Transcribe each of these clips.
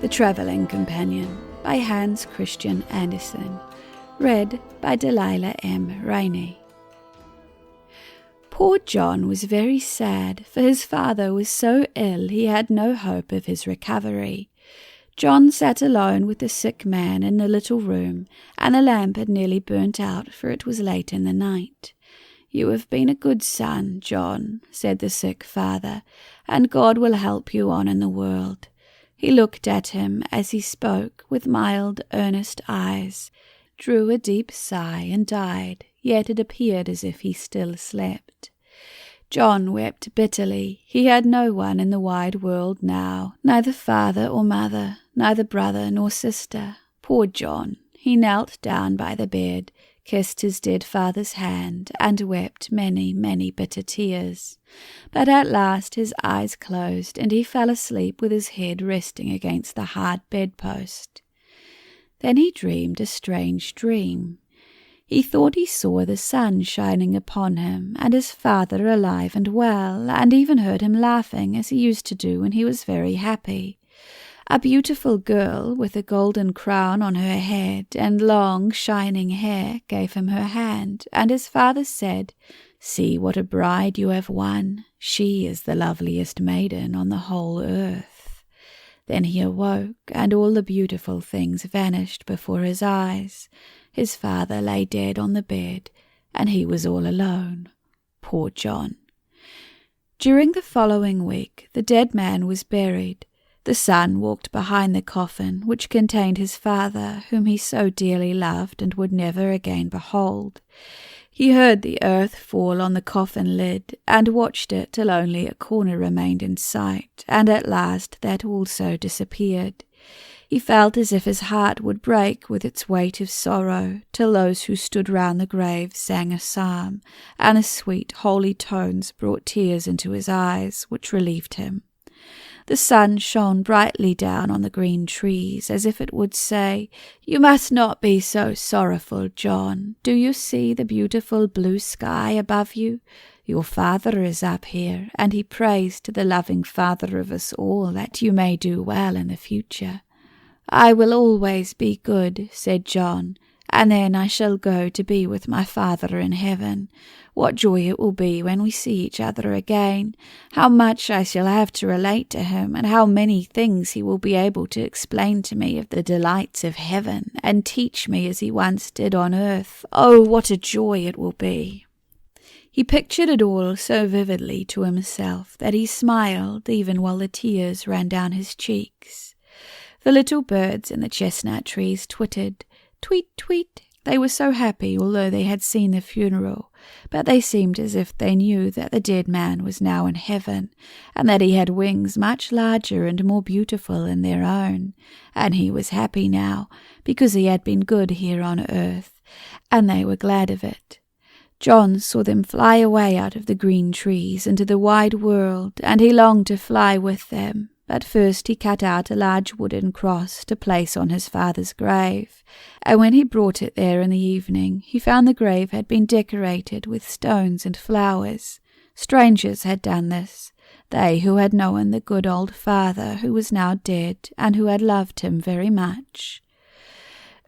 The Travelling Companion by Hans Christian Andersen. Read by Delilah M. Rainey. Poor John was very sad, for his father was so ill he had no hope of his recovery. John sat alone with the sick man in the little room, and the lamp had nearly burnt out, for it was late in the night. "You have been a good son, John," said the sick father, "and God will help you on in the world." He looked at him as he spoke with mild, earnest eyes, drew a deep sigh and died, yet it appeared as if he still slept. John wept bitterly. He had no one in the wide world now, neither father or mother, neither brother nor sister. Poor John! He knelt down by the bed, kissed his dead father's hand, and wept many, many bitter tears. But at last his eyes closed, and he fell asleep with his head resting against the hard bedpost. Then he dreamed a strange dream. He thought he saw the sun shining upon him, and his father alive and well, and even heard him laughing as he used to do when he was very happy. A beautiful girl with a golden crown on her head and long shining hair gave him her hand, and his father said, "See what a bride you have won. She is the loveliest maiden on the whole earth." Then he awoke, and all the beautiful things vanished before his eyes. His father lay dead on the bed, and he was all alone. Poor John! During the following week, the dead man was buried. The son walked behind the coffin, which contained his father, whom he so dearly loved and would never again behold. He heard the earth fall on the coffin lid, and watched it till only a corner remained in sight, and at last that also disappeared. He felt as if his heart would break with its weight of sorrow, till those who stood round the grave sang a psalm, and the sweet, holy tones brought tears into his eyes, which relieved him. The sun shone brightly down on the green trees, as if it would say, "You must not be so sorrowful, John. Do you see the beautiful blue sky above you? Your father is up here, and he prays to the loving Father of us all that you may do well in the future." "I will always be good," said John, "and then I shall go to be with my Father in heaven. What joy it will be when we see each other again! How much I shall have to relate to him, and how many things he will be able to explain to me of the delights of heaven, and teach me as he once did on earth. Oh, what a joy it will be!" He pictured it all so vividly to himself that he smiled even while the tears ran down his cheeks. The little birds in the chestnut trees twittered, "Tweet, tweet." They were so happy, although they had seen the funeral, but they seemed as if they knew that the dead man was now in heaven, and that he had wings much larger and more beautiful than their own, and he was happy now, because he had been good here on earth, and they were glad of it. John saw them fly away out of the green trees into the wide world, and he longed to fly with them. But first he cut out a large wooden cross to place on his father's grave, and when he brought it there in the evening, he found the grave had been decorated with stones and flowers. Strangers had done this, they who had known the good old father who was now dead, and who had loved him very much.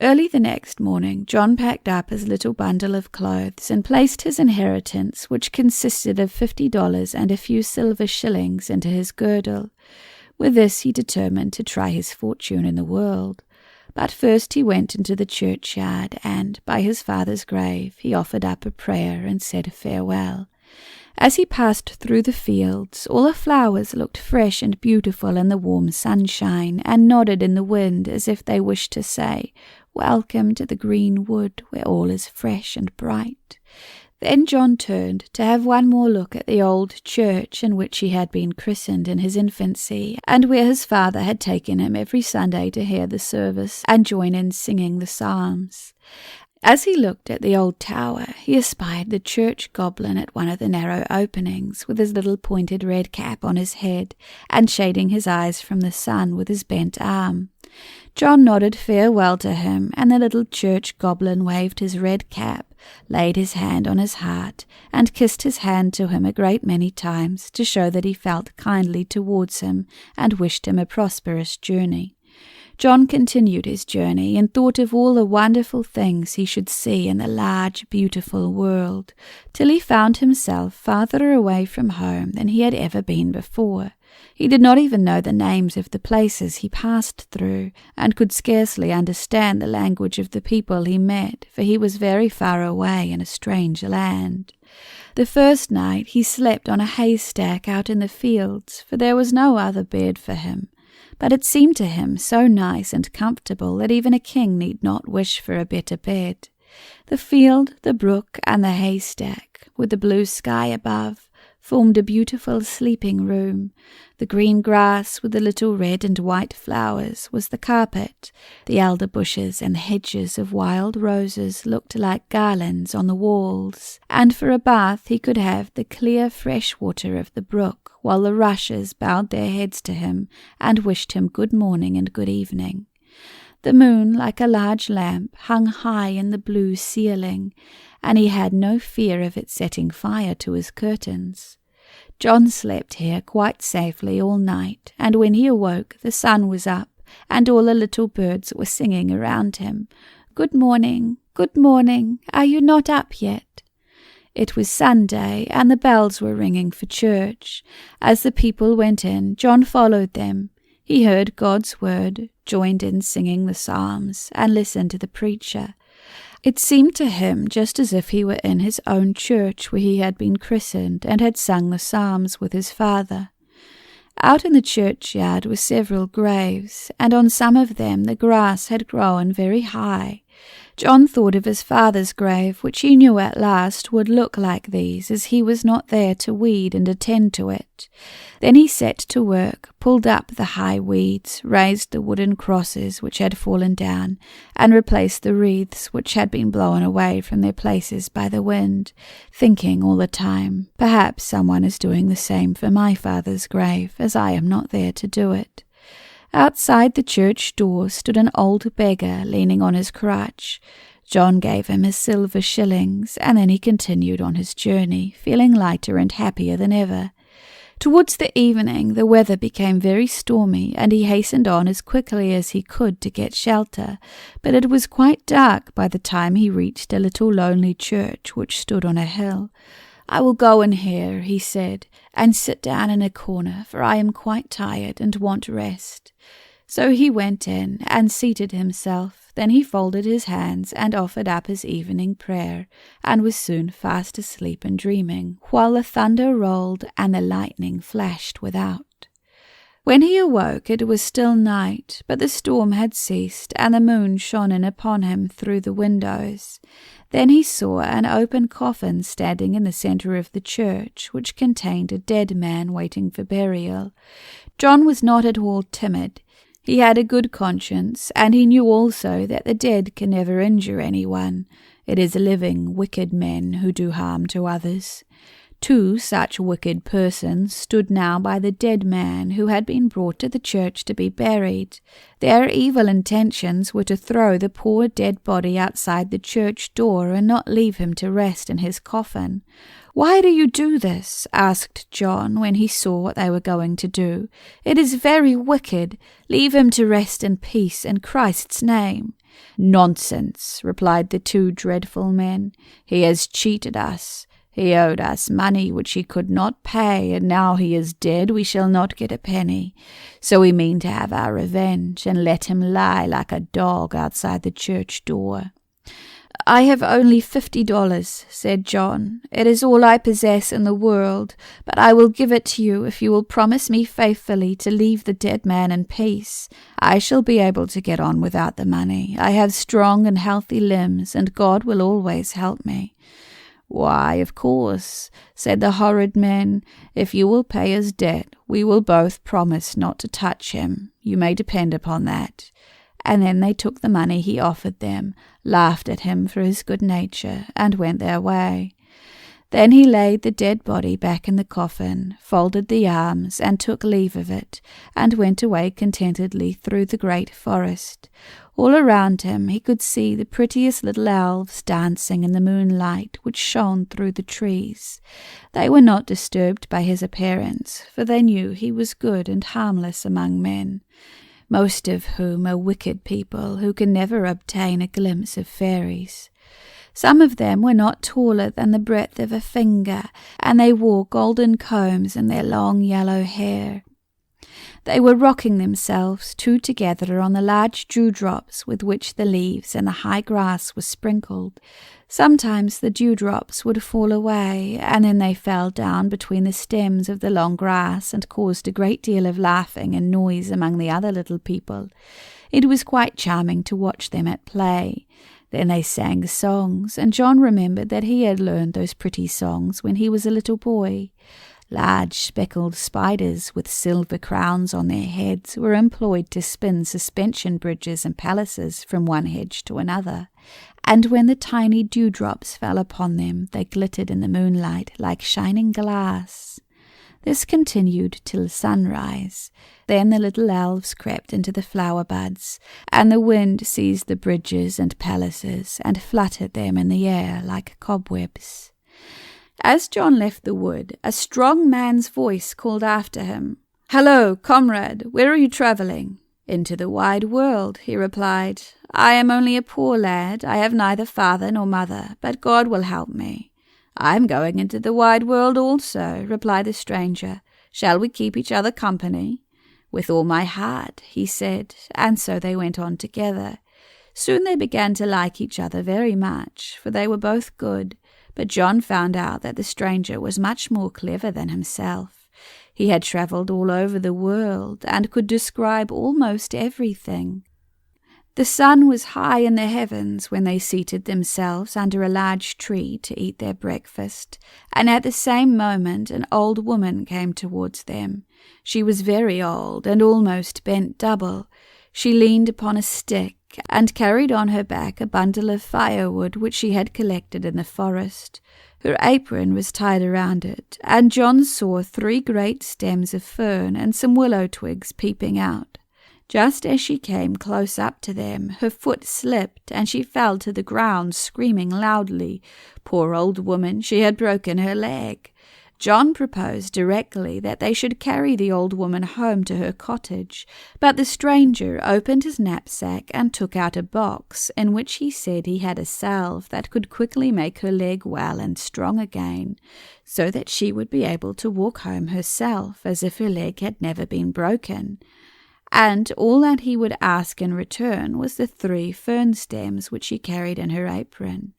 Early the next morning, John packed up his little bundle of clothes and placed his inheritance, which consisted of $50 and a few silver shillings, into his girdle. With this he determined to try his fortune in the world. But first he went into the churchyard, and, by his father's grave, he offered up a prayer and said farewell. As he passed through the fields, all the flowers looked fresh and beautiful in the warm sunshine, and nodded in the wind as if they wished to say, "Welcome to the green wood, where all is fresh and bright." Then John turned to have one more look at the old church in which he had been christened in his infancy, and where his father had taken him every Sunday to hear the service and join in singing the psalms. As he looked at the old tower, he espied the church goblin at one of the narrow openings, with his little pointed red cap on his head, and shading his eyes from the sun with his bent arm. John nodded farewell to him, and the little church goblin waved his red cap, laid his hand on his heart, and kissed his hand to him a great many times to show that he felt kindly towards him and wished him a prosperous journey. John continued his journey and thought of all the wonderful things he should see in the large, beautiful world, till he found himself farther away from home than he had ever been before. He did not even know the names of the places he passed through, and could scarcely understand the language of the people he met, for he was very far away in a strange land. The first night he slept on a haystack out in the fields, for there was no other bed for him. But it seemed to him so nice and comfortable that even a king need not wish for a better bed. The field, the brook, and the haystack, with the blue sky above, formed a beautiful sleeping room. The green grass with the little red and white flowers was the carpet. The elder bushes and the hedges of wild roses looked like garlands on the walls, and for a bath he could have the clear fresh water of the brook, while the rushes bowed their heads to him and wished him good morning and good evening. The moon, like a large lamp, hung high in the blue ceiling, and he had no fear of it setting fire to his curtains. John slept here quite safely all night, and when he awoke the sun was up, and all the little birds were singing around him. "Good morning, good morning, are you not up yet?" It was Sunday, and the bells were ringing for church. As the people went in, John followed them. He heard God's word, joined in singing the psalms, and listened to the preacher. It seemed to him just as if he were in his own church where he had been christened and had sung the psalms with his father. Out in the churchyard were several graves, and on some of them the grass had grown very high. John thought of his father's grave, which he knew at last would look like these, as he was not there to weed and attend to it. Then he set to work, pulled up the high weeds, raised the wooden crosses which had fallen down, and replaced the wreaths which had been blown away from their places by the wind, thinking all the time, "Perhaps someone is doing the same for my father's grave, as I am not there to do it." Outside the church door stood an old beggar leaning on his crutch. John gave him his silver shillings, and then he continued on his journey, feeling lighter and happier than ever. Towards the evening the weather became very stormy, and he hastened on as quickly as he could to get shelter, but it was quite dark by the time he reached a little lonely church which stood on a hill. "I will go in here," he said, "and sit down in a corner, for I am quite tired and want rest." So he went in and seated himself. Then he folded his hands and offered up his evening prayer, and was soon fast asleep and dreaming, while the thunder rolled and the lightning flashed without. When he awoke it was still night, but the storm had ceased, and the moon shone in upon him through the windows. Then he saw an open coffin standing in the centre of the church, which contained a dead man waiting for burial. John was not at all timid. He had a good conscience, and he knew also that the dead can never injure anyone. It is living, wicked men who do harm to others. Two such wicked persons stood now by the dead man who had been brought to the church to be buried. Their evil intentions were to throw the poor dead body outside the church door and not leave him to rest in his coffin. "Why do you do this?" asked John when he saw what they were going to do. "It is very wicked. Leave him to rest in peace in Christ's name." "Nonsense," replied the two dreadful men. "He has cheated us. He owed us money which he could not pay, and now he is dead we shall not get a penny. So we mean to have our revenge, and let him lie like a dog outside the church door." "I have only $50, said John. "It is all I possess in the world, but I will give it to you if you will promise me faithfully to leave the dead man in peace. I shall be able to get on without the money. I have strong and healthy limbs, and God will always help me." "Why, of course," said the horrid men. "If you will pay his debt, we will both promise not to touch him. You may depend upon that." And then they took the money he offered them, laughed at him for his good nature, and went their way. Then he laid the dead body back in the coffin, folded the arms, and took leave of it, and went away contentedly through the great forest. All around him he could see the prettiest little elves dancing in the moonlight which shone through the trees. They were not disturbed by his appearance, for they knew he was good and harmless among men. most of whom are wicked people who can never obtain a glimpse of fairies. Some of them were not taller than the breadth of a finger, and they wore golden combs in their long yellow hair. They were rocking themselves two together on the large dewdrops with which the leaves and the high grass were sprinkled. Sometimes the dewdrops would fall away, and then they fell down between the stems of the long grass and caused a great deal of laughing and noise among the other little people. It was quite charming to watch them at play. Then they sang songs, and John remembered that he had learned those pretty songs when he was a little boy. Large speckled spiders with silver crowns on their heads were employed to spin suspension bridges and palaces from one hedge to another, and when the tiny dewdrops fell upon them, they glittered in the moonlight like shining glass. This continued till sunrise. Then the little elves crept into the flower buds, and the wind seized the bridges and palaces and fluttered them in the air like cobwebs. As John left the wood, a strong man's voice called after him, "Hello, comrade, where are you travelling?" "Into the wide world," he replied. "I am only a poor lad. I have neither father nor mother, but God will help me." "I am going into the wide world also," replied the stranger. "Shall we keep each other company?" "With all my heart," he said, and so they went on together. Soon they began to like each other very much, for they were both good. But John found out that the stranger was much more clever than himself. He had travelled all over the world and could describe almost everything. The sun was high in the heavens when they seated themselves under a large tree to eat their breakfast, and at the same moment an old woman came towards them. She was very old and almost bent double. She leaned upon a stick and carried on her back a bundle of firewood which she had collected in the forest. Her apron was tied around it, and John saw 3 great stems of fern and some willow twigs peeping out. Just as she came close up to them, her foot slipped, and she fell to the ground, screaming loudly. Poor old woman, she had broken her leg. John proposed directly that they should carry the old woman home to her cottage, but the stranger opened his knapsack and took out a box in which he said he had a salve that could quickly make her leg well and strong again, so that she would be able to walk home herself as if her leg had never been broken. And all that he would ask in return was the 3 fern stems which she carried in her apron.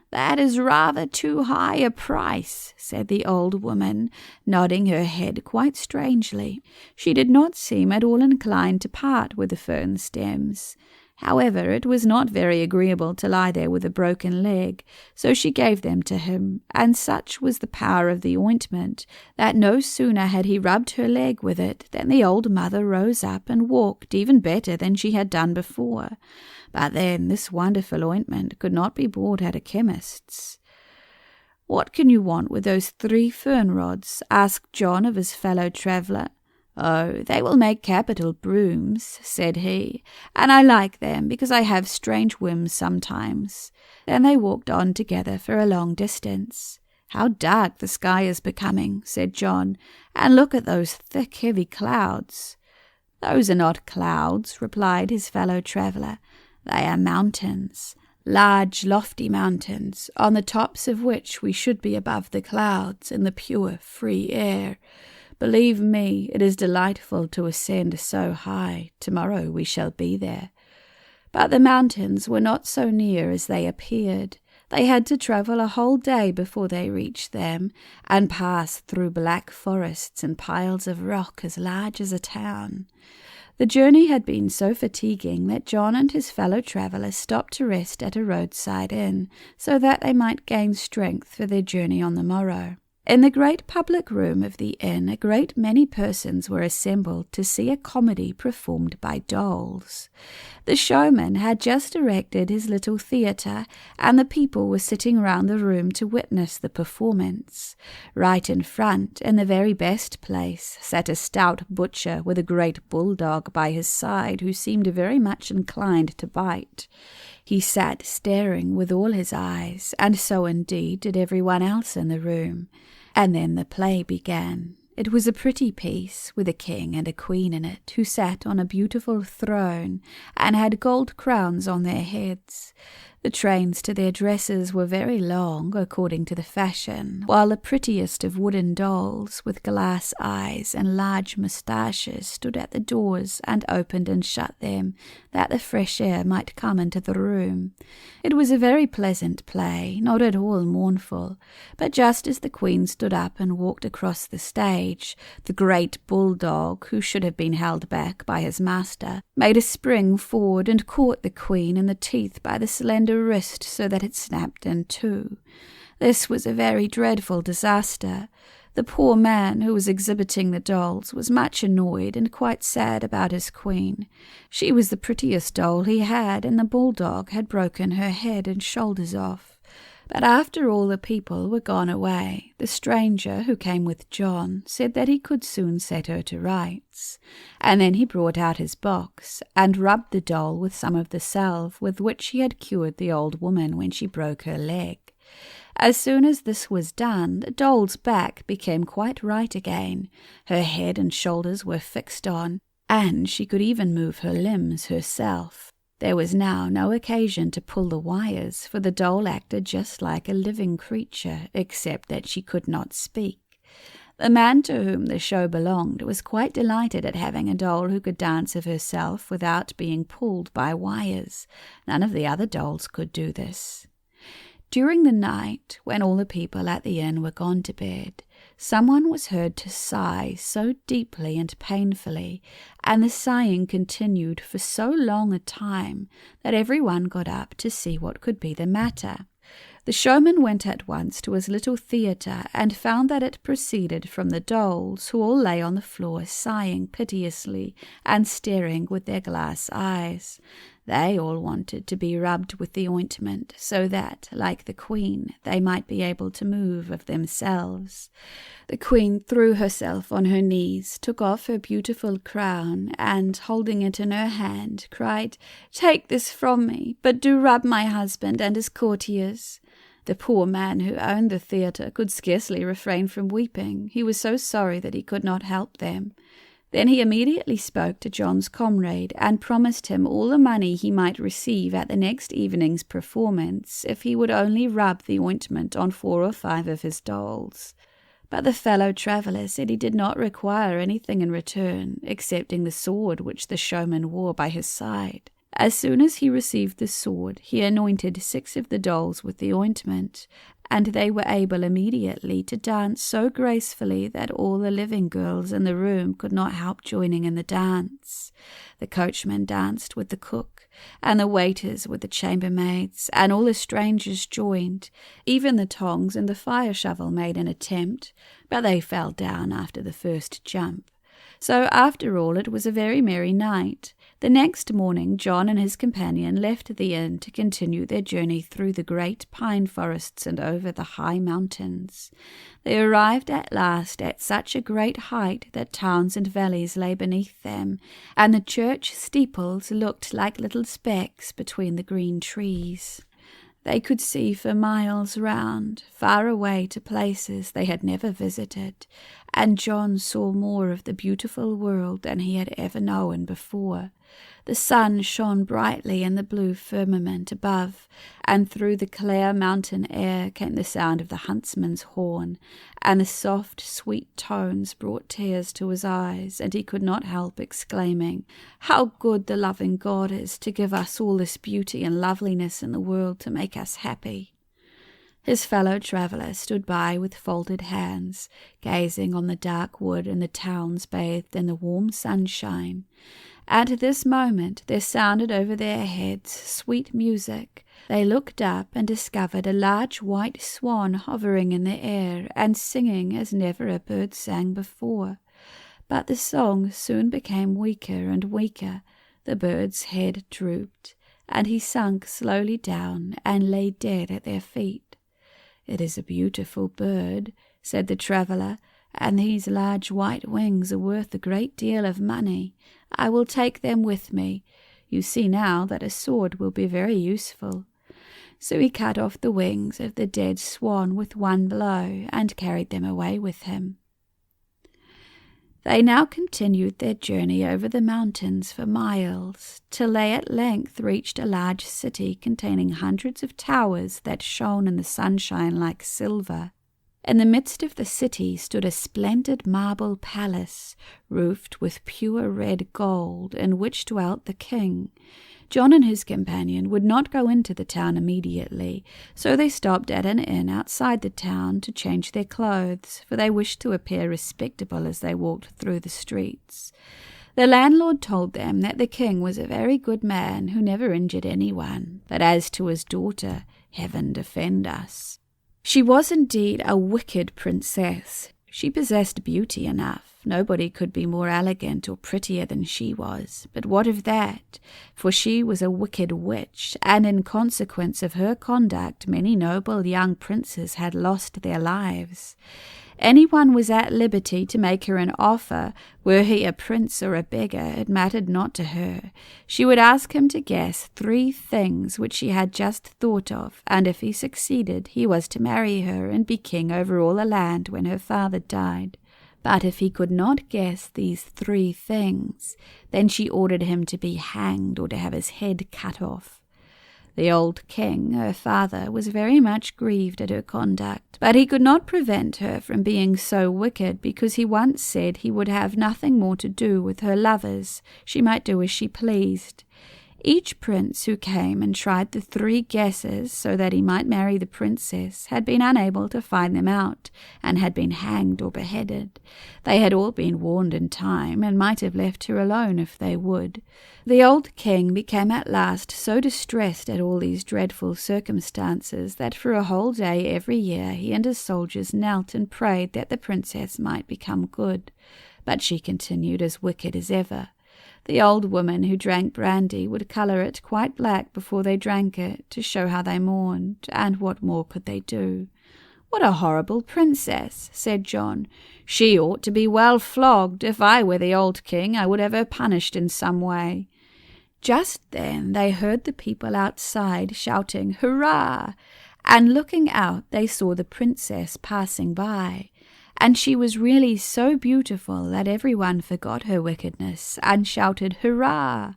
"That is rather too high a price," said the old woman, nodding her head quite strangely. She did not seem at all inclined to part with the fern stems. However, it was not very agreeable to lie there with a broken leg, so she gave them to him, and such was the power of the ointment that no sooner had he rubbed her leg with it than the old mother rose up and walked even better than she had done before. But then this wonderful ointment could not be bought at a chemist's. "What can you want with those 3 fern rods?" asked John of his fellow traveller. "Oh, they will make capital brooms," said he, "and I like them because I have strange whims sometimes." Then they walked on together for a long distance. "How dark the sky is becoming," said John, "and look at those thick, heavy clouds." "Those are not clouds," replied his fellow traveller. "They are mountains, large, lofty mountains, on the tops of which we should be above the clouds in the pure, free air. Believe me, it is delightful to ascend so high. Tomorrow we shall be there." But the mountains were not so near as they appeared. They had to travel a whole day before they reached them, and pass through black forests and piles of rock as large as a town. The journey had been so fatiguing that John and his fellow traveller stopped to rest at a roadside inn, so that they might gain strength for their journey on the morrow. In the great public room of the inn, a great many persons were assembled to see a comedy performed by dolls. The showman had just erected his little theatre, and the people were sitting round the room to witness the performance. Right in front, in the very best place, sat a stout butcher with a great bulldog by his side, who seemed very much inclined to bite. He sat staring with all his eyes, and so indeed did everyone else in the room. And then the play began. It was a pretty piece, with a king and a queen in it, who sat on a beautiful throne, and had gold crowns on their heads. The trains to their dresses were very long, according to the fashion, while the prettiest of wooden dolls, with glass eyes and large moustaches, stood at the doors and opened and shut them, that the fresh air might come into the room. It was a very pleasant play, not at all mournful, but just as the queen stood up and walked across the stage, the great bulldog, who should have been held back by his master, made a spring forward and caught the queen in the teeth by the slender wrist so that it snapped in two. This was a very dreadful disaster. The poor man who was exhibiting the dolls was much annoyed and quite sad about his queen. She was the prettiest doll he had, and the bulldog had broken her head and shoulders off. But after all the people were gone away, the stranger who came with John said that he could soon set her to rights. And then he brought out his box and rubbed the doll with some of the salve with which he had cured the old woman when she broke her leg. As soon as this was done, the doll's back became quite right again. Her head and shoulders were fixed on, and she could even move her limbs herself. There was now no occasion to pull the wires, for the doll acted just like a living creature, except that she could not speak. The man to whom the show belonged was quite delighted at having a doll who could dance of herself without being pulled by wires. None of the other dolls could do this. During the night, when all the people at the inn were gone to bed, someone was heard to sigh so deeply and painfully, and the sighing continued for so long a time that everyone got up to see what could be the matter. The showman went at once to his little theatre and found that it proceeded from the dolls, who all lay on the floor sighing piteously and staring with their glass eyes. They all wanted to be rubbed with the ointment, so that, like the queen, they might be able to move of themselves. The queen threw herself on her knees, took off her beautiful crown, and, holding it in her hand, cried, "Take this from me, but do rub my husband and his courtiers." The poor man who owned the theatre could scarcely refrain from weeping. He was so sorry that he could not help them. Then he immediately spoke to John's comrade and promised him all the money he might receive at the next evening's performance if he would only rub the ointment on 4 or 5 of his dolls. But the fellow traveller said he did not require anything in return, excepting the sword which the showman wore by his side. As soon as he received the sword, he anointed 6 of the dolls with the ointment, and they were able immediately to dance so gracefully that all the living girls in the room could not help joining in the dance. The coachman danced with the cook, and the waiters with the chambermaids, and all the strangers joined. Even the tongs and the fire shovel made an attempt, but they fell down after the first jump. So after all it was a very merry night. The next morning John and his companion left the inn to continue their journey through the great pine forests and over the high mountains. They arrived at last at such a great height that towns and valleys lay beneath them, and the church steeples looked like little specks between the green trees. They could see for miles round, far away to places they had never visited, and John saw more of the beautiful world than he had ever known before. The sun shone brightly in the blue firmament above, and through the clear mountain air came the sound of the huntsman's horn, and the soft, sweet tones brought tears to his eyes, and he could not help exclaiming, "How good the loving God is to give us all this beauty and loveliness in the world to make us happy." His fellow traveller stood by with folded hands, gazing on the dark wood and the towns bathed in the warm sunshine. At this moment there sounded over their heads sweet music. They looked up and discovered a large white swan hovering in the air and singing as never a bird sang before. But the song soon became weaker and weaker. The bird's head drooped, and he sunk slowly down and lay dead at their feet. "It is a beautiful bird," said the traveller, "and these large white wings are worth a great deal of money. I will take them with me. You see now that a sword will be very useful." So he cut off the wings of the dead swan with one blow and carried them away with him. They now continued their journey over the mountains for miles, till they at length reached a large city containing hundreds of towers that shone in the sunshine like silver. In the midst of the city stood a splendid marble palace, roofed with pure red gold, in which dwelt the king. John and his companion would not go into the town immediately, so they stopped at an inn outside the town to change their clothes, for they wished to appear respectable as they walked through the streets. The landlord told them that the king was a very good man who never injured anyone, but as to his daughter, heaven defend us. She was indeed a wicked princess. She possessed beauty enough. Nobody could be more elegant or prettier than she was. But what of that? For she was a wicked witch, and in consequence of her conduct many noble young princes had lost their lives. Anyone was at liberty to make her an offer, were he a prince or a beggar, it mattered not to her. She would ask him to guess 3 things which she had just thought of, and if he succeeded, he was to marry her and be king over all the land when her father died. But if he could not guess these 3 things, then she ordered him to be hanged or to have his head cut off. The old king, her father, was very much grieved at her conduct, but he could not prevent her from being so wicked, because he once said he would have nothing more to do with her lovers. She might do as she pleased. Each prince who came and tried the 3 guesses so that he might marry the princess had been unable to find them out, and had been hanged or beheaded. They had all been warned in time, and might have left her alone if they would. The old king became at last so distressed at all these dreadful circumstances that for a whole day every year he and his soldiers knelt and prayed that the princess might become good. But she continued as wicked as ever. The old woman who drank brandy would colour it quite black before they drank it, to show how they mourned, and what more could they do? "What a horrible princess," said John. "She ought to be well flogged. If I were the old king, I would have her punished in some way." Just then they heard the people outside shouting, "Hurrah!" and looking out they saw the princess passing by. And she was really so beautiful that everyone forgot her wickedness and shouted, "Hurrah!"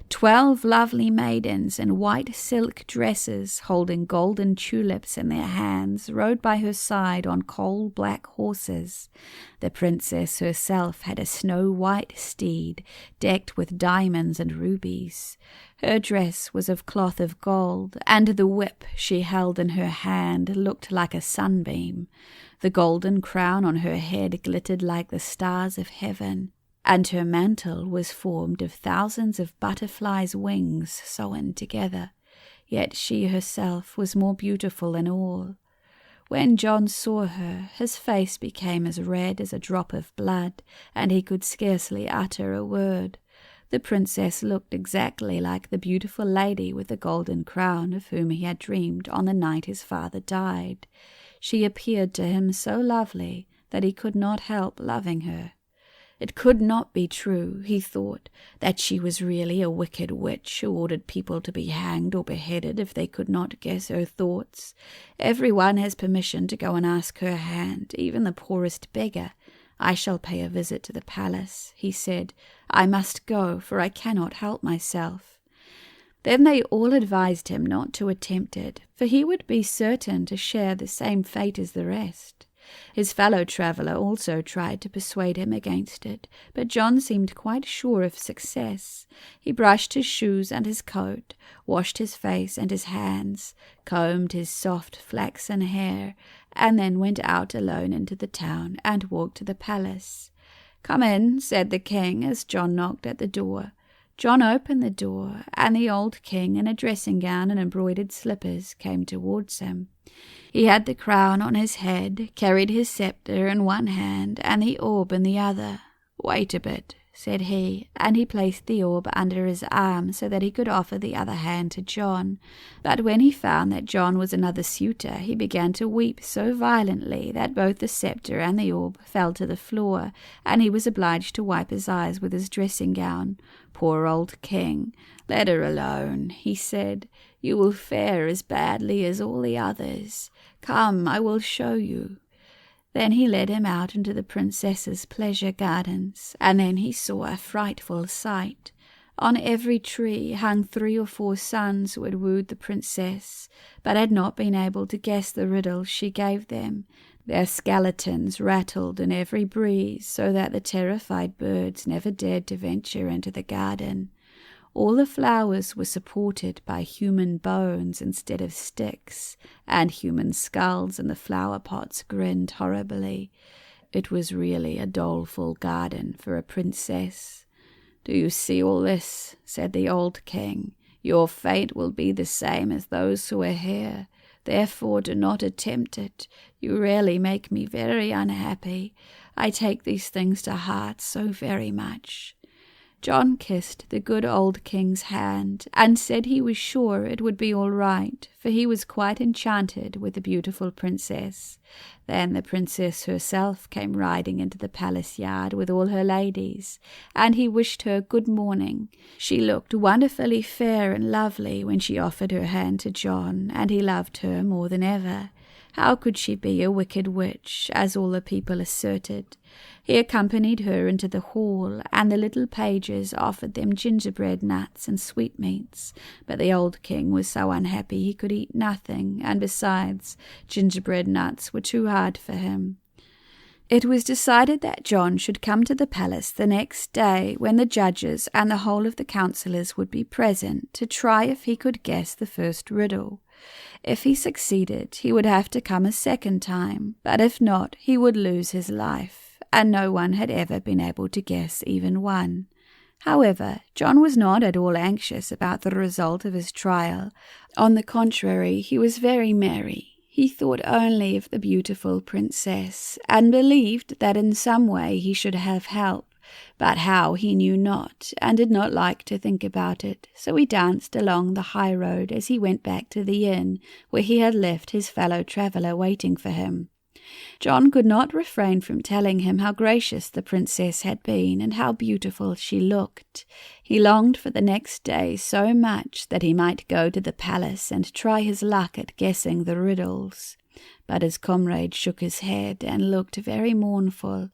12 lovely maidens in white silk dresses, holding golden tulips in their hands, rode by her side on coal-black horses. The princess herself had a snow-white steed, decked with diamonds and rubies. Her dress was of cloth of gold, and the whip she held in her hand looked like a sunbeam. The golden crown on her head glittered like the stars of heaven, and her mantle was formed of thousands of butterflies' wings sewn together. Yet she herself was more beautiful than all. When John saw her, his face became as red as a drop of blood, and he could scarcely utter a word. The princess looked exactly like the beautiful lady with the golden crown of whom he had dreamed on the night his father died. She appeared to him so lovely that he could not help loving her. It could not be true, he thought, that she was really a wicked witch who ordered people to be hanged or beheaded if they could not guess her thoughts. Everyone has permission to go and ask her hand, even the poorest beggar. "I shall pay a visit to the palace," he said. "I must go, for I cannot help myself." Then they all advised him not to attempt it, for he would be certain to share the same fate as the rest. His fellow traveller also tried to persuade him against it, but John seemed quite sure of success. He brushed his shoes and his coat, washed his face and his hands, combed his soft flaxen hair, and then went out alone into the town and walked to the palace. "Come in," said the king as John knocked at the door. John opened the door, and the old king, in a dressing gown and embroidered slippers, came towards him. He had the crown on his head, carried his sceptre in one hand and the orb in the other. "Wait a bit," said he, and he placed the orb under his arm so that he could offer the other hand to John. But when he found that John was another suitor, he began to weep so violently that both the sceptre and the orb fell to the floor, and he was obliged to wipe his eyes with his dressing gown. "Poor old king, let her alone," he said. "You will fare as badly as all the others. Come, I will show you." Then he led him out into the princess's pleasure gardens, and then he saw a frightful sight. On every tree hung 3 or 4 sons who had wooed the princess, but had not been able to guess the riddle she gave them. Their skeletons rattled in every breeze, so that the terrified birds never dared to venture into the garden. All the flowers were supported by human bones instead of sticks, and human skulls in the flower pots grinned horribly. It was really a doleful garden for a princess. "Do you see all this?" said the old king. "Your fate will be the same as those who are here. Therefore do not attempt it. You really make me very unhappy. I take these things to heart so very much." John kissed the good old king's hand, and said he was sure it would be all right, for he was quite enchanted with the beautiful princess. Then the princess herself came riding into the palace yard with all her ladies, and he wished her good morning. She looked wonderfully fair and lovely when she offered her hand to John, and he loved her more than ever. How could she be a wicked witch, as all the people asserted? He accompanied her into the hall, and the little pages offered them gingerbread nuts and sweetmeats, but the old king was so unhappy he could eat nothing, and besides, gingerbread nuts were too hard for him. It was decided that John should come to the palace the next day, when the judges and the whole of the councillors would be present, to try if he could guess the first riddle. If he succeeded, he would have to come a second time, but if not, he would lose his life, and no one had ever been able to guess even one. However, John was not at all anxious about the result of his trial. On the contrary, he was very merry. He thought only of the beautiful princess, and believed that in some way he should have help, but how he knew not, and did not like to think about it, so he danced along the high road as he went back to the inn where he had left his fellow traveller waiting for him. John could not refrain from telling him how gracious the princess had been, and how beautiful she looked. He longed for the next day so much that he might go to the palace and try his luck at guessing the riddles. But his comrade shook his head and looked very mournful.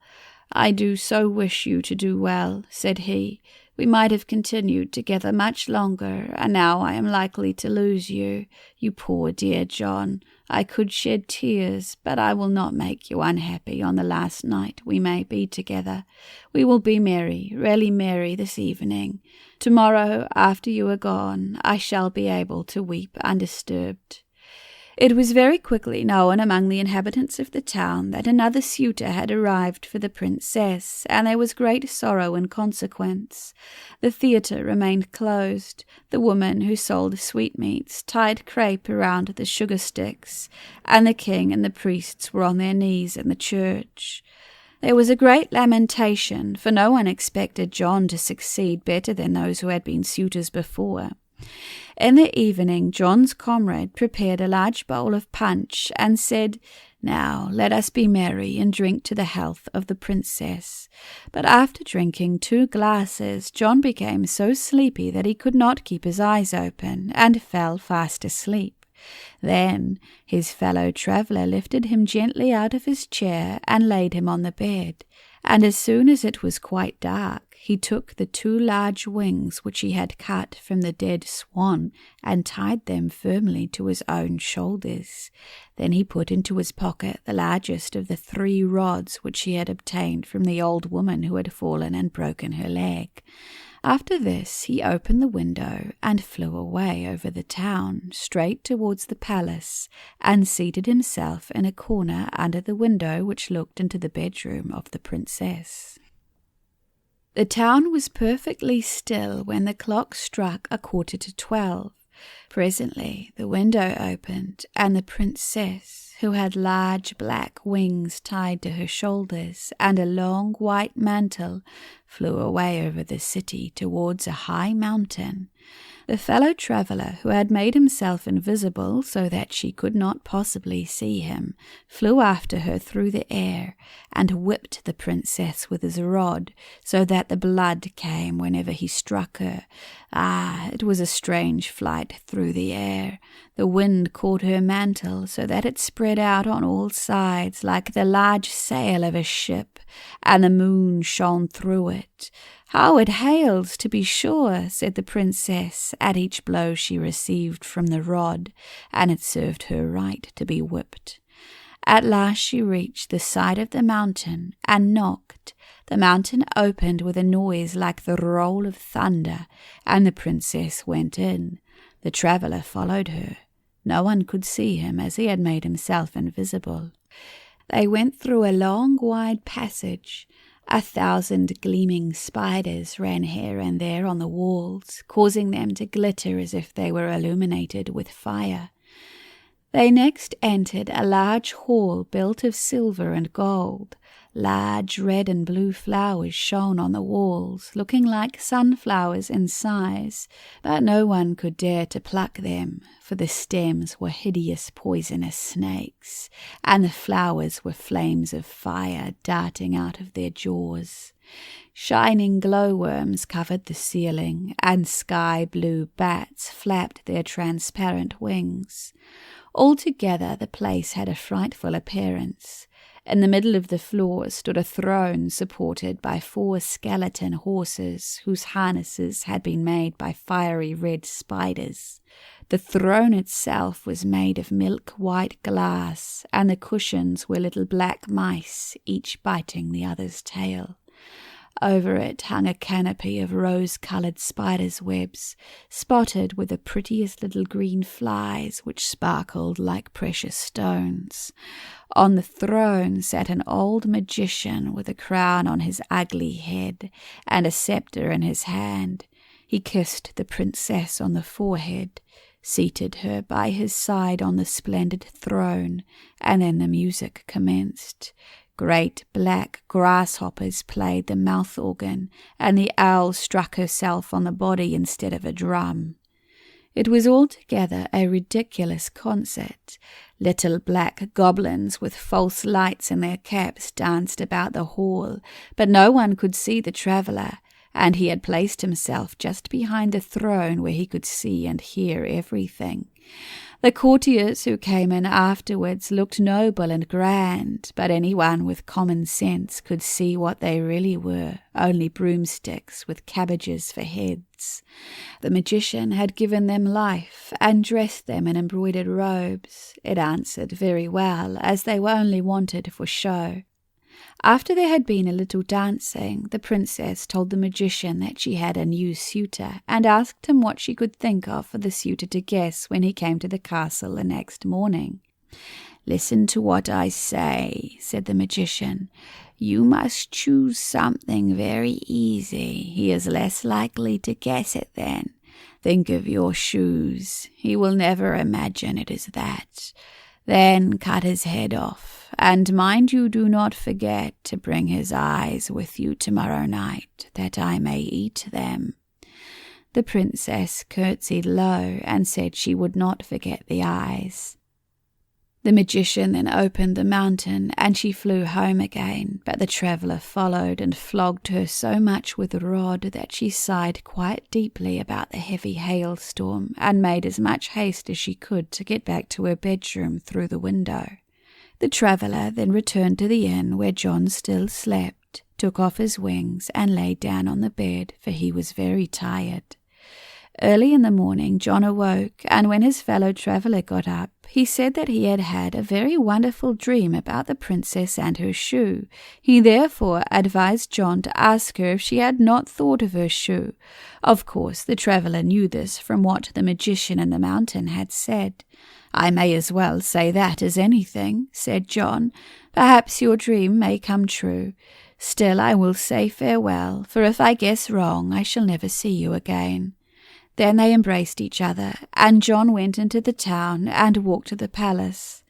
"I do so wish you to do well," said he. "We might have continued together much longer, and now I am likely to lose you. You poor dear John. I could shed tears, but I will not make you unhappy on the last night we may be together. We will be merry, really merry this evening. Tomorrow, after you are gone, I shall be able to weep undisturbed." It was very quickly known among the inhabitants of the town that another suitor had arrived for the princess, and there was great sorrow in consequence. The theatre remained closed. The woman who sold sweetmeats tied crape around the sugar sticks, and the king and the priests were on their knees in the church. There was a great lamentation, for no one expected John to succeed better than those who had been suitors before. In the evening, John's comrade prepared a large bowl of punch and said, "Now let us be merry and drink to the health of the princess." But after drinking 2 glasses, John became so sleepy that he could not keep his eyes open, and fell fast asleep. Then his fellow traveller lifted him gently out of his chair and laid him on the bed, and as soon as it was quite dark, he took the 2 large wings which he had cut from the dead swan and tied them firmly to his own shoulders. Then he put into his pocket the largest of the 3 rods which he had obtained from the old woman who had fallen and broken her leg. After this he opened the window and flew away over the town, straight towards the palace, and seated himself in a corner under the window which looked into the bedroom of the princess. The town was perfectly still when the clock struck 11:45. Presently the window opened, and the princess, who had large black wings tied to her shoulders and a long white mantle, flew away over the city towards a high mountain. The fellow traveller, who had made himself invisible so that she could not possibly see him, flew after her through the air and whipped the princess with his rod so that the blood came whenever he struck her. It was a strange flight through the air. The wind caught her mantle so that it spread out on all sides like the large sail of a ship, and the moon shone through it. "How it hails, to be sure," said the princess at each blow she received from the rod, and it served her right to be whipped. At last she reached the side of the mountain and knocked. The mountain opened with a noise like the roll of thunder, and the princess went in. The traveller followed her. No one could see him, as he had made himself invisible. They went through a long, wide passage. 1,000 gleaming spiders ran here and there on the walls, causing them to glitter as if they were illuminated with fire. They next entered a large hall built of silver and gold. Large red and blue flowers shone on the walls, looking like sunflowers in size, but no one could dare to pluck them, for the stems were hideous poisonous snakes, and the flowers were flames of fire darting out of their jaws. Shining glowworms covered the ceiling, and sky-blue bats flapped their transparent wings. Altogether the place had a frightful appearance. In the middle of the floor stood a throne supported by 4 skeleton horses whose harnesses had been made by fiery red spiders. The throne itself was made of milk-white glass, and the cushions were little black mice, each biting the other's tail. Over it hung a canopy of rose-coloured spiders' webs, spotted with the prettiest little green flies which sparkled like precious stones. On the throne sat an old magician with a crown on his ugly head and a sceptre in his hand. He kissed the princess on the forehead, seated her by his side on the splendid throne, and then the music commenced. Great black grasshoppers played the mouth organ, and the owl struck herself on the body instead of a drum. It was altogether a ridiculous concert. Little black goblins with false lights in their caps danced about the hall, but no one could see the traveller, and he had placed himself just behind the throne where he could see and hear everything. The courtiers who came in afterwards looked noble and grand, but anyone with common sense could see what they really were, only broomsticks with cabbages for heads. The magician had given them life and dressed them in embroidered robes. It answered very well, as they were only wanted for show. After there had been a little dancing, the princess told the magician that she had a new suitor, and asked him what she could think of for the suitor to guess when he came to the castle the next morning. "Listen to what I say," said the magician. "You must choose something very easy. He is less likely to guess it then. Think of your shoes. He will never imagine it is that. Then cut his head off, and mind you do not forget to bring his eyes with you tomorrow night, that I may eat them." The princess curtsied low and said she would not forget the eyes. The magician then opened the mountain, and she flew home again, but the traveller followed and flogged her so much with the rod that she sighed quite deeply about the heavy hailstorm, and made as much haste as she could to get back to her bedroom through the window. The traveller then returned to the inn where John still slept, took off his wings, and lay down on the bed, for he was very tired. Early in the morning John awoke, and when his fellow traveller got up, he said that he had had a very wonderful dream about the princess and her shoe. He therefore advised John to ask her if she had not thought of her shoe. Of course the traveller knew this from what the magician in the mountain had said. "I may as well say that as anything," said John. "Perhaps your dream may come true. Still I will say farewell, for if I guess wrong I shall never see you again." Then they embraced each other, and John went into the town and walked to the palace.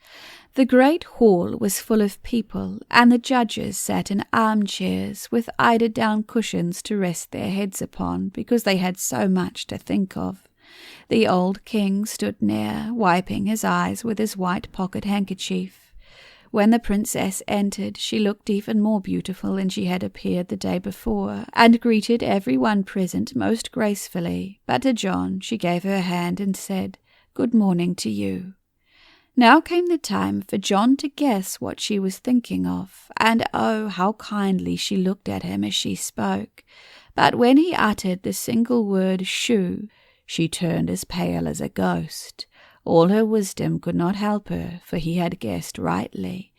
The great hall was full of people, and the judges sat in armchairs with eider-down cushions to rest their heads upon, because they had so much to think of. The old king stood near, wiping his eyes with his white pocket-handkerchief. When the princess entered, she looked even more beautiful than she had appeared the day before, and greeted everyone present most gracefully, but to John she gave her hand and said, "Good morning to you." Now came the time for John to guess what she was thinking of, and oh, how kindly she looked at him as she spoke. But when he uttered the single word "shoe," she turned as pale as a ghost. All her wisdom could not help her, for he had guessed rightly.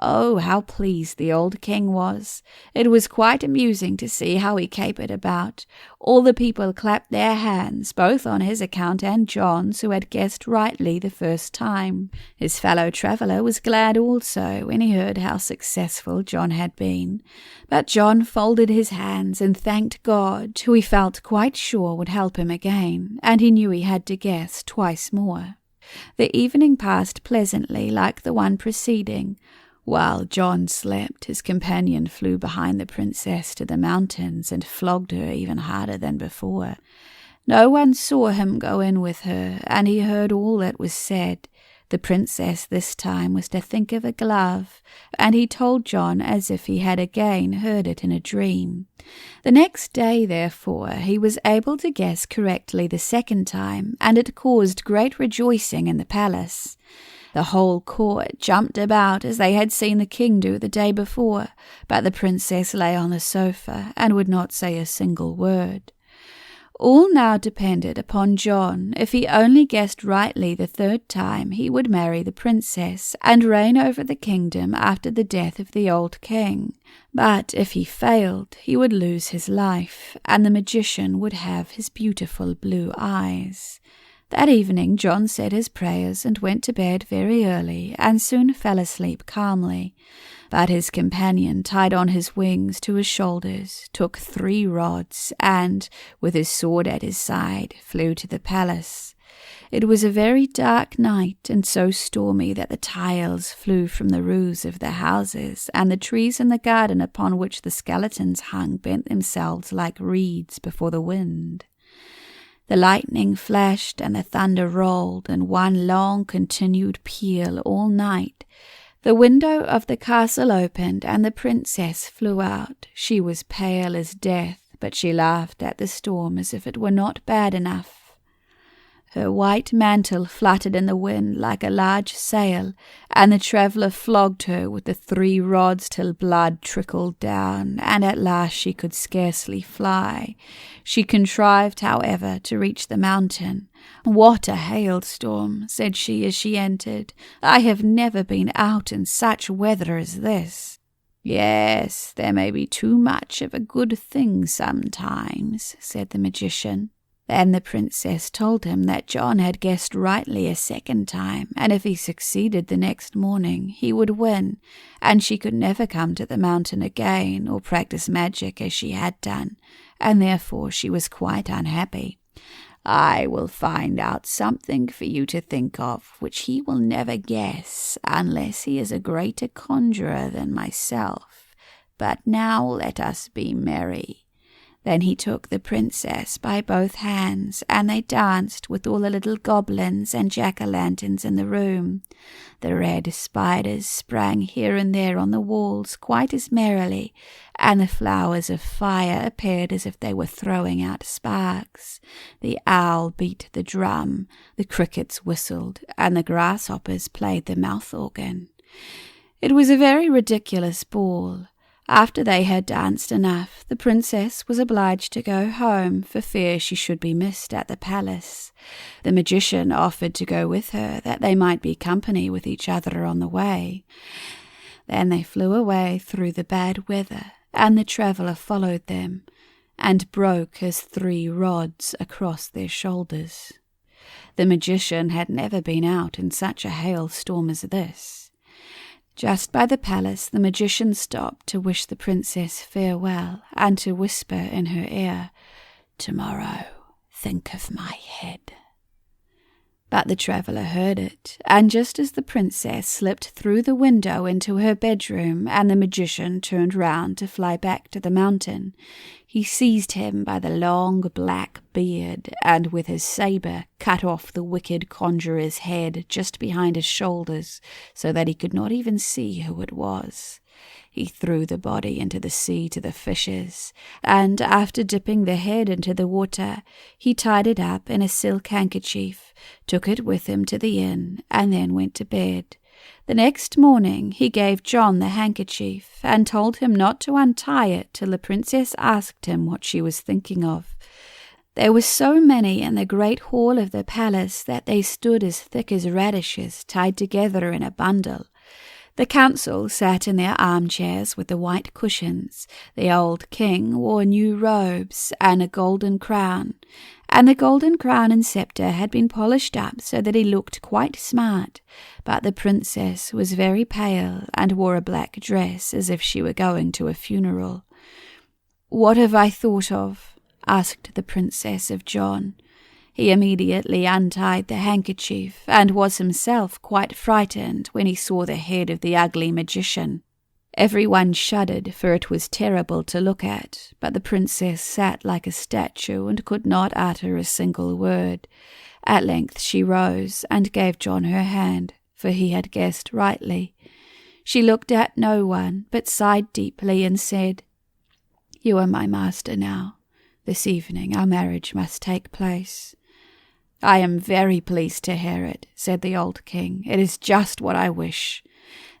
Oh, how pleased the old king was! It was quite amusing to see how he capered about. All the people clapped their hands, both on his account and John's, who had guessed rightly the first time. His fellow traveller was glad also when he heard how successful John had been. But John folded his hands and thanked God, who he felt quite sure would help him again, and he knew he had to guess twice more. The evening passed pleasantly like the one preceding. While John slept, his companion flew behind the princess to the mountains and flogged her even harder than before. No one saw him go in with her, and he heard all that was said. The princess this time was to think of a glove, and he told John as if he had again heard it in a dream. The next day, therefore, he was able to guess correctly the second time, and it caused great rejoicing in the palace. The whole court jumped about as they had seen the king do the day before, but the princess lay on the sofa and would not say a single word. All now depended upon John. If he only guessed rightly the third time, he would marry the princess and reign over the kingdom after the death of the old king. But if he failed, he would lose his life, and the magician would have his beautiful blue eyes. That evening John said his prayers and went to bed very early, and soon fell asleep calmly. But his companion tied on his wings to his shoulders, took 3 rods, and, with his sword at his side, flew to the palace. It was a very dark night, and so stormy that the tiles flew from the roofs of the houses, and the trees in the garden upon which the skeletons hung bent themselves like reeds before the wind. The lightning flashed and the thunder rolled in one long continued peal all night. The window of the castle opened, and the princess flew out. She was pale as death, but she laughed at the storm as if it were not bad enough. Her white mantle fluttered in the wind like a large sail, and the traveller flogged her with the 3 rods till blood trickled down, and at last she could scarcely fly. She contrived, however, to reach the mountain. "What a hailstorm," said she as she entered. "I have never been out in such weather as this." "Yes, there may be too much of a good thing sometimes," said the magician. Then the princess told him that John had guessed rightly a second time, and if he succeeded the next morning, he would win, and she could never come to the mountain again or practice magic as she had done, and therefore she was quite unhappy. "I will find out something for you to think of, which he will never guess, unless he is a greater conjurer than myself. But now let us be merry." Then he took the princess by both hands, and they danced with all the little goblins and jack-o'-lanterns in the room. The red spiders sprang here and there on the walls quite as merrily, and the flowers of fire appeared as if they were throwing out sparks. The owl beat the drum, the crickets whistled, and the grasshoppers played the mouth-organ. It was a very ridiculous ball. After they had danced enough, the princess was obliged to go home for fear she should be missed at the palace. The magician offered to go with her, that they might be company with each other on the way. Then they flew away through the bad weather, and the traveller followed them, and broke his 3 rods across their shoulders. The magician had never been out in such a hailstorm as this. Just by the palace the magician stopped to wish the princess farewell, and to whisper in her ear, "Tomorrow think of my head." But the traveller heard it, and just as the princess slipped through the window into her bedroom and the magician turned round to fly back to the mountain, he seized him by the long black beard and with his sabre cut off the wicked conjurer's head just behind his shoulders so that he could not even see who it was. He threw the body into the sea to the fishes, and after dipping the head into the water, he tied it up in a silk handkerchief, took it with him to the inn, and then went to bed. The next morning he gave John the handkerchief, and told him not to untie it till the princess asked him what she was thinking of. There were so many in the great hall of the palace that they stood as thick as radishes tied together in a bundle. The council sat in their armchairs with the white cushions. The old king wore new robes and a golden crown, and the golden crown and sceptre had been polished up so that he looked quite smart, but the princess was very pale and wore a black dress as if she were going to a funeral. "What have I thought of?" asked the princess of John. He immediately untied the handkerchief, and was himself quite frightened when he saw the head of the ugly magician. Everyone shuddered, for it was terrible to look at, but the princess sat like a statue and could not utter a single word. At length she rose and gave John her hand, for he had guessed rightly. She looked at no one, but sighed deeply and said, "You are my master now. This evening our marriage must take place." "I am very pleased to hear it," said the old king. "It is just what I wish."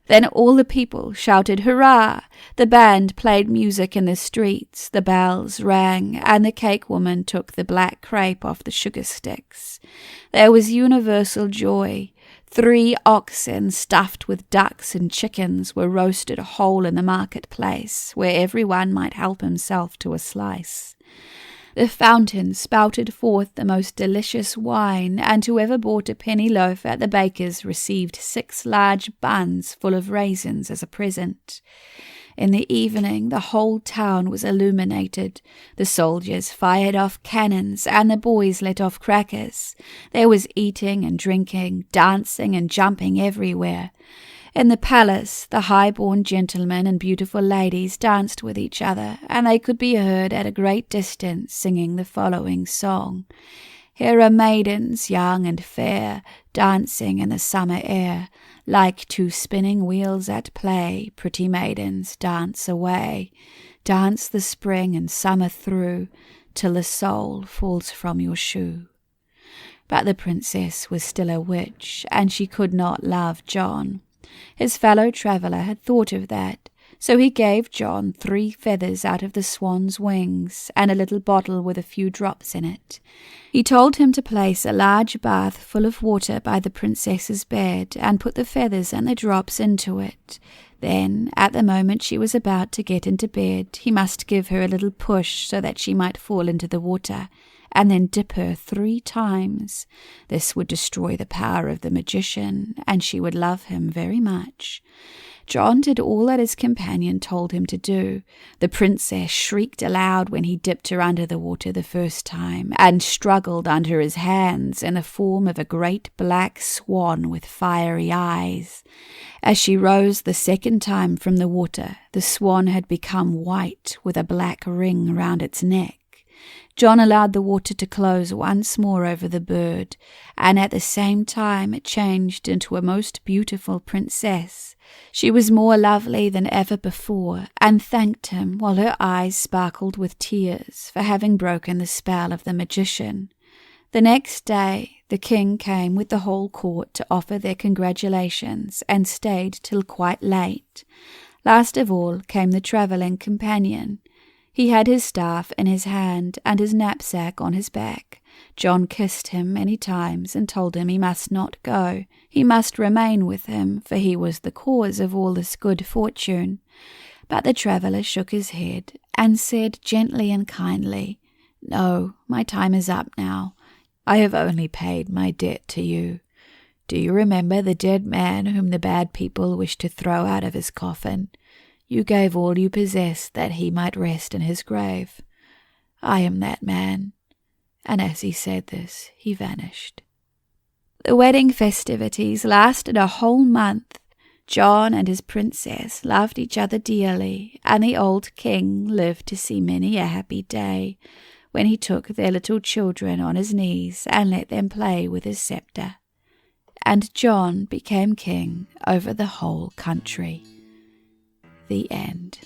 Then all the people shouted hurrah. The band played music in the streets, the bells rang, and the cake woman took the black crepe off the sugar sticks. There was universal joy. 3 oxen stuffed with ducks and chickens were roasted whole in the marketplace, where everyone might help himself to a slice. The fountain spouted forth the most delicious wine, and whoever bought a penny loaf at the baker's received 6 large buns full of raisins as a present. In the evening the whole town was illuminated. The soldiers fired off cannons, and the boys let off crackers. There was eating and drinking, dancing and jumping everywhere. In the palace, the high-born gentlemen and beautiful ladies danced with each other, and they could be heard at a great distance singing the following song. "Here are maidens young and fair, dancing in the summer air. Like 2 spinning wheels at play, pretty maidens, dance away. Dance the spring and summer through, till the sole falls from your shoe." But the princess was still a witch, and she could not love John. His fellow traveller had thought of that, so he gave John 3 feathers out of the swan's wings, and a little bottle with a few drops in it. He told him to place a large bath full of water by the princess's bed, and put the feathers and the drops into it. Then, at the moment she was about to get into bed, he must give her a little push so that she might fall into the water, and then dip her 3 times. This would destroy the power of the magician, and she would love him very much. John did all that his companion told him to do. The princess shrieked aloud when he dipped her under the water the first time, and struggled under his hands in the form of a great black swan with fiery eyes. As she rose the second time from the water, the swan had become white with a black ring round its neck. John allowed the water to close once more over the bird, and at the same time it changed into a most beautiful princess. She was more lovely than ever before, and thanked him while her eyes sparkled with tears for having broken the spell of the magician. The next day the king came with the whole court to offer their congratulations, and stayed till quite late. Last of all came the travelling companion. He had his staff in his hand and his knapsack on his back. John kissed him many times and told him he must not go. He must remain with him, for he was the cause of all this good fortune. But the traveller shook his head and said gently and kindly, "No, my time is up now. I have only paid my debt to you. Do you remember the dead man whom the bad people wished to throw out of his coffin? You gave all you possessed that he might rest in his grave. I am that man." And as he said this, he vanished. The wedding festivities lasted a whole month. John and his princess loved each other dearly, and the old king lived to see many a happy day, when he took their little children on his knees and let them play with his sceptre. And John became king over the whole country. The end.